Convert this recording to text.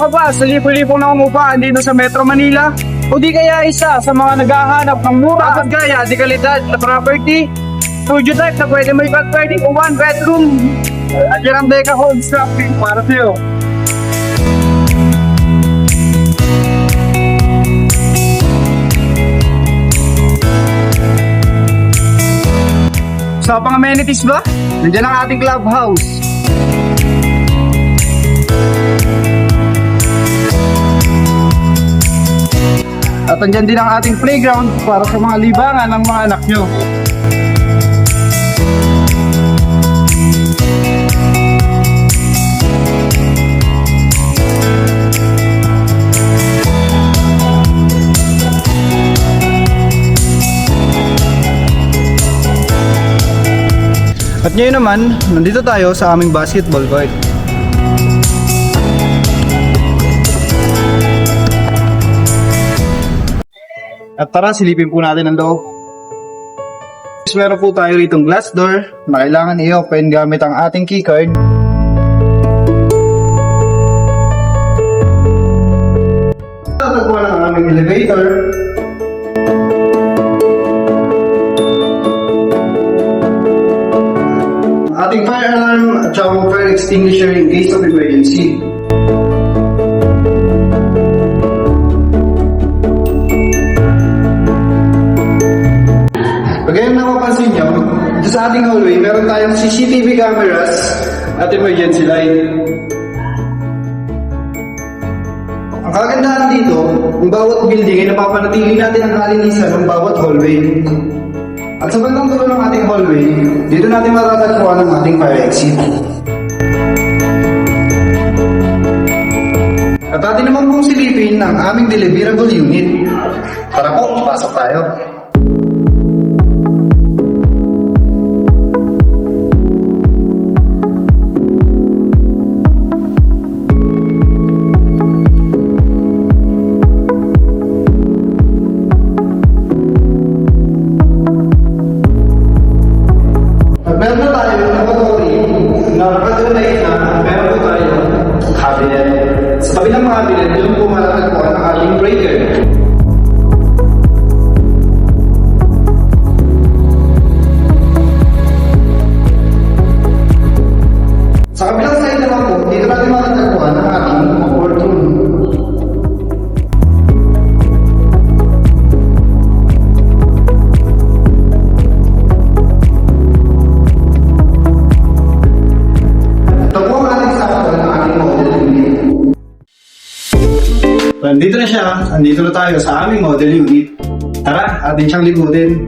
ka ba sa lipo-lipo na umupahan dito sa Metro Manila? O di kaya isa sa mga naghahanap ng mura at gaya di kalidad na property? Studio type na pwede may converting o one bedroom at yan ang Deca Homes Shopping para sa'yo. Sa pang amenities ba? Nandiyan ang ating clubhouse. At nandiyan din ang ating playground para sa mga libangan ng mga anak nyo. At ngayon naman, nandito tayo sa aming basketball court. At tara, silipin po natin ang loob. Meron po tayo ritong glass door na kailangan i-open gamit ang ating keycard. Tatagpuan ang aming elevator. Ating fire alarm at saka fire extinguisher in case of emergency. Kagaya na mapansin nyo, dito sa ating hallway, meron tayong CCTV cameras at emergency light. Ang kagandahan dito, ang bawat building ay napapanatili natin ang kalinisan ng bawat hallway. At sa bandang dulo ng ating hallway, dito natin matatagpuan ang ating fire exit. At atin naman pong silipin ang aming deliverable unit. Tara po, pasok tayo. Meron na tayo ng laboratory na nakadonate na meron po tayo cabinet. Sa tabi ng cabinet, doon po matatagpuan ang ating breaker. Sa kabilang side naman po, dito natin matatagpuan ang ating comfort room. Nandito na siya, nandito na tayo sa aming model unit. Tara, atin siyang libutin.